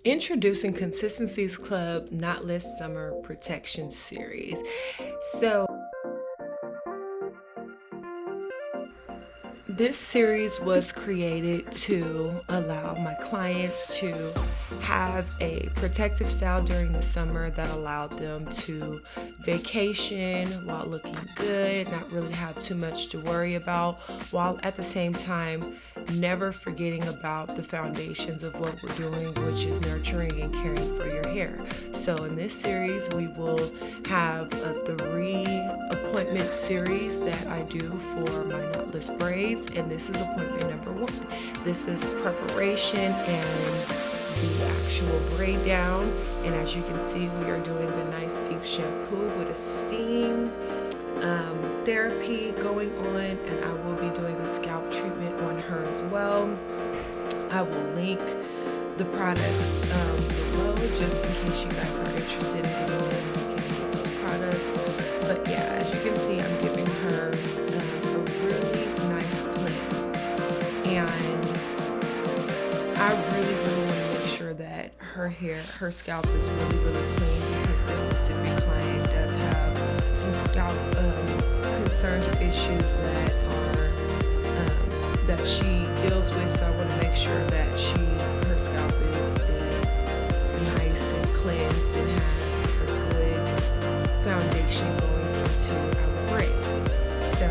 Introducing Consistency's Club Knotless Summer Protection Series. So, this series was created to allow my clients to have a protective style during the summer that allowed them to vacation while looking good, not really have too much to worry about, while at the same time never forgetting about the foundations of what we're doing, which is nurturing and caring for your hair. So in this series, we will have a 3 appointment series that I do for my Knotless Braids, and this is appointment number 1. This is preparation and the actual braid down, and as you can see, we are doing the nice deep shampoo with a steam therapy going on, and I will be doing a scalp treatment on her as well. I will link the products below just in case you guys are interested in anyone who can get those products. But yeah, as you can see, I'm giving her a really nice cleanse, and I really want to make sure that her scalp is really clean, because this specific client does have some scalp concerns or issues that she deals with. So I want to make sure that her scalp is nice and cleansed and has a good foundation going into our braids. So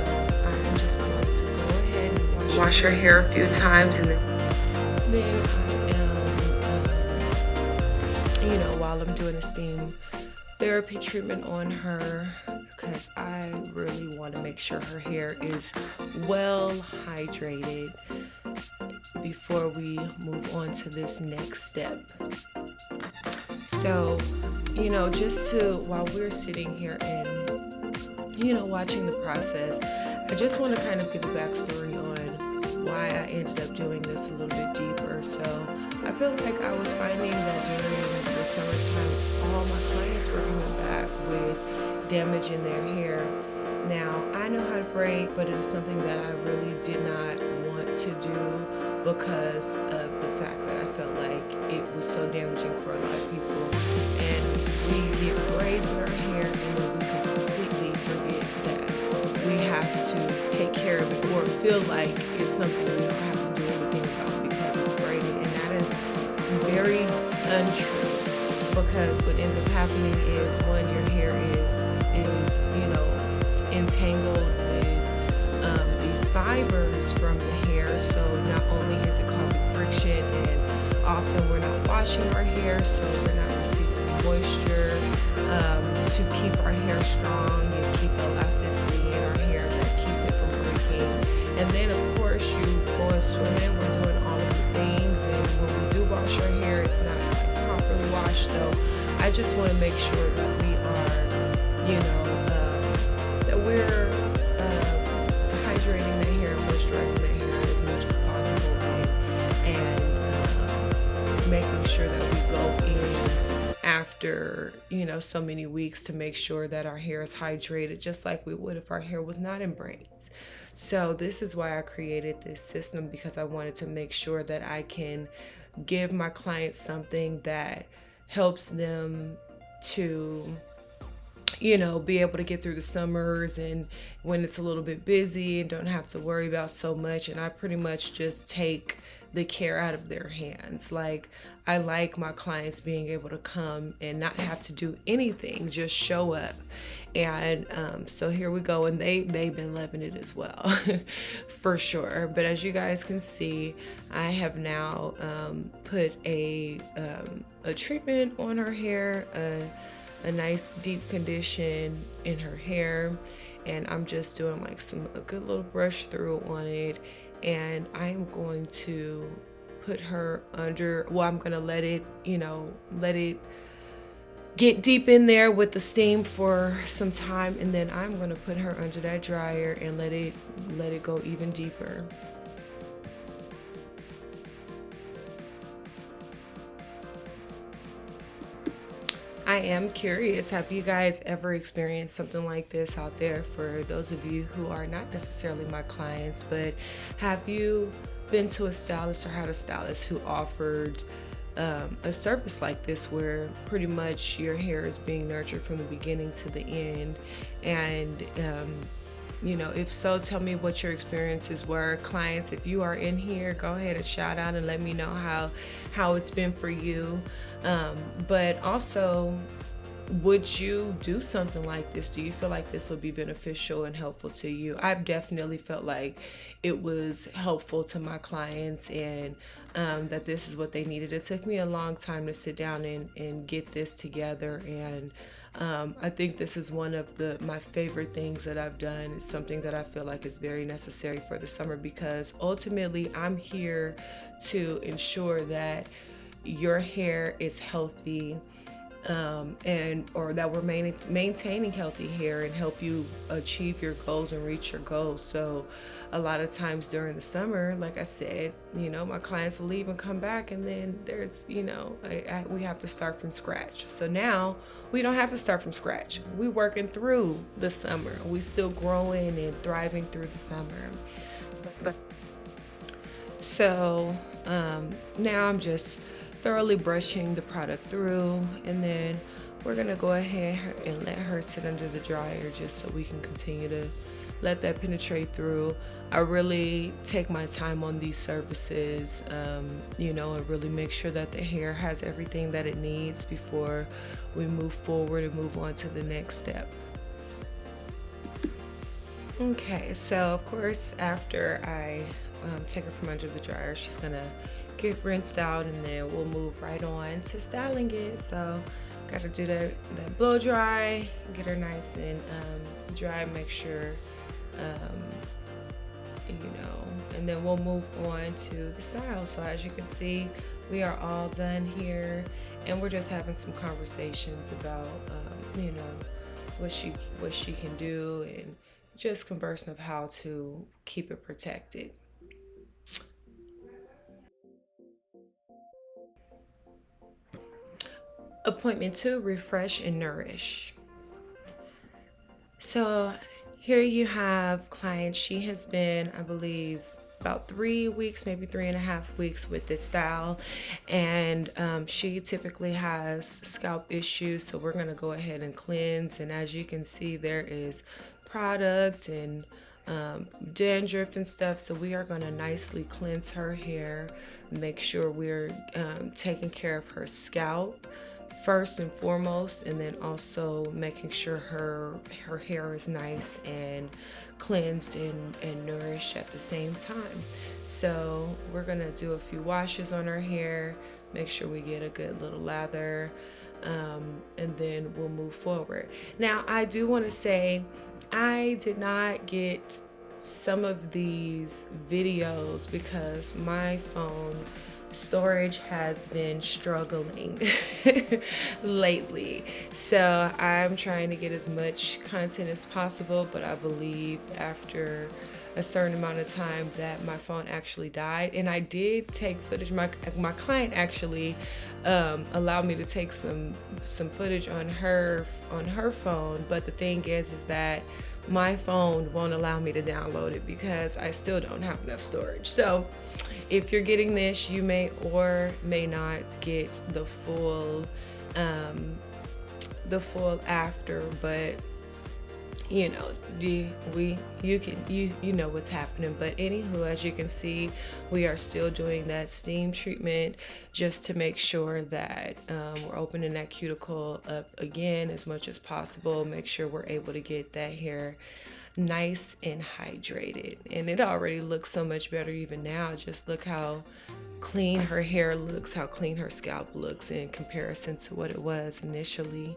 I'm just going to go ahead and wash her hair a few times, and then I am, while I'm doing a steam therapy treatment on her, because I really want to make sure her hair is well hydrated before we move on to this next step. So, while we're sitting here and, watching the process, I just want to kind of give a backstory on why I ended up doing this a little bit deeper. So I feel like I was finding that during the summertime, all my clients were coming back with damage in their hair. Now, I know how to braid, but it is something that I really did not want to do because of the fact that I felt like it was so damaging for a lot of people. And we get braids in our hair, and then we completely forget that we have to take care of it, or feel like it's something we don't have to do anything about because it's braided. And that is very untrue, because what ends up happening is, one, your hair is entangled with these fibers from the hair. So not only is it causing friction, and often we're not washing our hair, so we're not receiving moisture to keep our hair strong and keep elasticity in our hair that keeps it from breaking. And then of course you go swimming, we're doing all of the things, and when we do wash our hair, it's not properly washed. So I just want to make sure that we are, that we're hydrating the hair, moisturizing the hair as much as possible, and making sure that we go in after, so many weeks to make sure that our hair is hydrated, just like we would if our hair was not in braids. So this is why I created this system, because I wanted to make sure that I can give my clients something that helps them to be able to get through the summers and when it's a little bit busy and don't have to worry about so much. And I pretty much just take the care out of their hands. Like, I like my clients being able to come and not have to do anything, just show up. And so here we go, and they've been loving it as well, for sure. But as you guys can see, I have now put a treatment on her hair, a nice deep condition in her hair, and I'm just doing like a good little brush through on it. And I'm going to put her under, I'm going to let it get deep in there with the steam for some time, and then I'm going to put her under that dryer and let it go even deeper. I am curious, have you guys ever experienced something like this out there? For those of you who are not necessarily my clients, but have you been to a stylist or had a stylist who offered a service like this where pretty much your hair is being nurtured from the beginning to the end. And if so, tell me what your experiences were. Clients, if you are in here, go ahead and shout out and let me know how it's been for you. But also, would you do something like this? Do you feel like this will be beneficial and helpful to you? I've definitely felt like it was helpful to my clients, and that this is what they needed. It took me a long time to sit down and get this together, and I think this is one of my favorite things that I've done. It's something that I feel like is very necessary for the summer, because ultimately I'm here to ensure that your hair is healthy, or that we're maintaining healthy hair and help you achieve your goals and reach your goals. So a lot of times during the summer, like I said, my clients will leave and come back, and then there's, we have to start from scratch. So now we don't have to start from scratch. We're working through the summer. We still growing and thriving through the summer. So now I'm just thoroughly brushing the product through, and then we're gonna go ahead and let her sit under the dryer just so we can continue to let that penetrate through. I really take my time on these services, and really make sure that the hair has everything that it needs before we move forward and move on to the next step. Okay, so of course, after I take her from under the dryer, she's gonna get rinsed out, and then we'll move right on to styling it. So gotta do that blow dry, get her nice and dry, make sure and then we'll move on to the style. So as you can see, we are all done here, and we're just having some conversations about what she can do, and just conversing of how to keep it protected. Appointment 2, refresh and nourish. So here you have client. She has been, I believe, about 3 weeks, maybe 3.5 weeks with this style, and she typically has scalp issues. So we're gonna go ahead and cleanse, and as you can see, there is product and dandruff and stuff. So we are gonna nicely cleanse her hair, make sure we're taking care of her scalp first and foremost, and then also making sure her hair is nice and cleansed and nourished at the same time. So we're gonna do a few washes on her hair, make sure we get a good little lather, and then we'll move forward. Now I do want to say I did not get some of these videos because my phone storage has been struggling lately. So I'm trying to get as much content as possible, but I believe after a certain amount of time that my phone actually died. And I did take footage. My client actually allowed me to take some footage on her phone, but the thing is that my phone won't allow me to download it because I still don't have enough storage. So if you're getting this, you may or may not get the full after, but you know what's happening. But anywho, as you can see, we are still doing that steam treatment just to make sure that we're opening that cuticle up again as much as possible, make sure we're able to get that hair nice and hydrated. And it already looks so much better even now. Just look how clean her hair looks, how clean her scalp looks in comparison to what it was initially.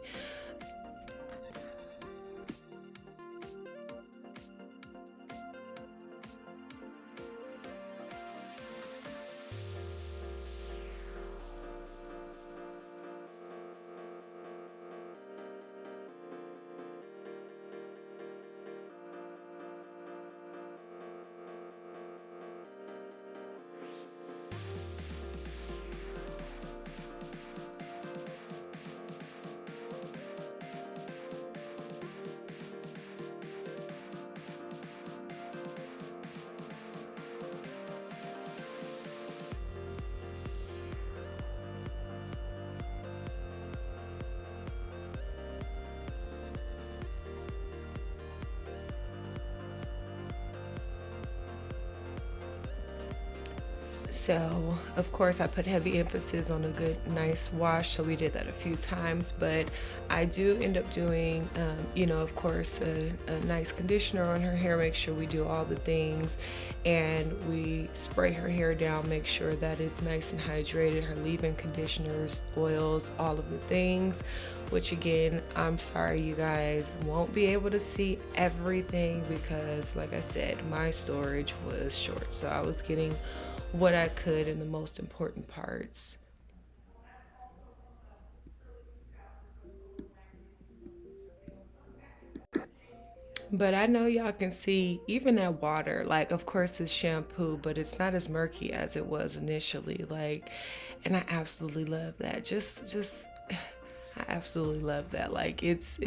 So, of course, I put heavy emphasis on a good, nice wash. So, we did that a few times. But I do end up doing, of course, a nice conditioner on her hair. Make sure we do all the things. And we spray her hair down, make sure that it's nice and hydrated. Her leave-in conditioners, oils, all of the things. Which, again, I'm sorry you guys won't be able to see everything because, like I said, my storage was short. So, I was getting what I could in the most important parts. But I know y'all can see even that water, like of course it's shampoo, but it's not as murky as it was initially. Like, and I absolutely love that. Just I absolutely love that. Like it's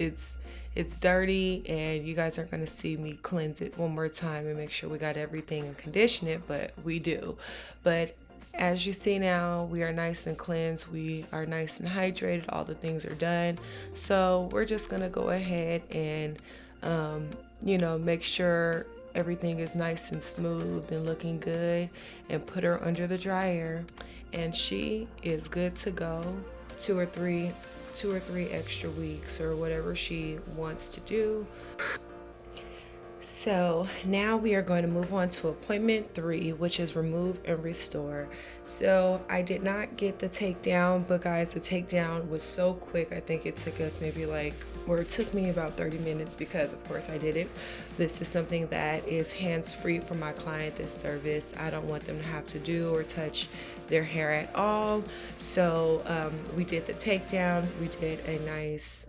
dirty and you guys aren't gonna see me cleanse it one more time and make sure we got everything and condition it, but we do. But as you see now, we are nice and cleansed. We are nice and hydrated. All the things are done. So we're just gonna go ahead and make sure everything is nice and smooth and looking good and put her under the dryer. And she is good to go. 2 or 3 extra weeks or whatever she wants to do. So now we are going to move on to appointment 3, which is remove and restore. So I did not get the takedown, but guys, the takedown was so quick. I think it took us it took me about 30 minutes because of course I did it. This is something that is hands-free for my client, this service. I don't want them to have to do or touch their hair at all. So we did the takedown. We did a nice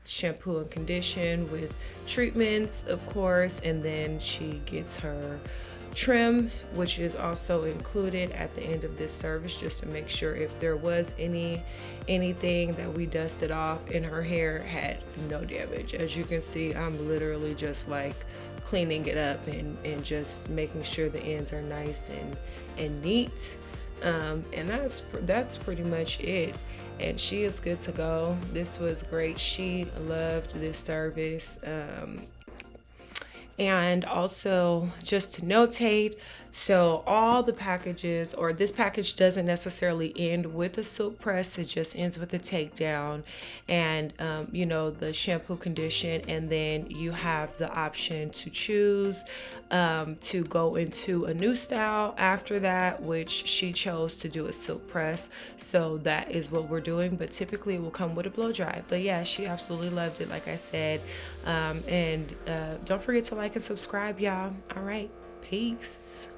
shampoo and condition with treatments, of course, and then she gets her trim, which is also included at the end of this service, just to make sure if there was anything that we dusted off in her hair had no damage. As you can see, I'm literally just like cleaning it up and just making sure the ends are nice and neat. And that's pretty much it. And she is good to go. This was great. She loved this service. And also, just to notate, so all the packages, or this package doesn't necessarily end with the silk press, it just ends with the takedown and the shampoo condition, and then you have the option to choose to go into a new style after that, which she chose to do a silk press. So that is what we're doing, but typically it will come with a blow dry. But yeah, she absolutely loved it, like I said. And don't forget to like and subscribe, y'all. All right, peace.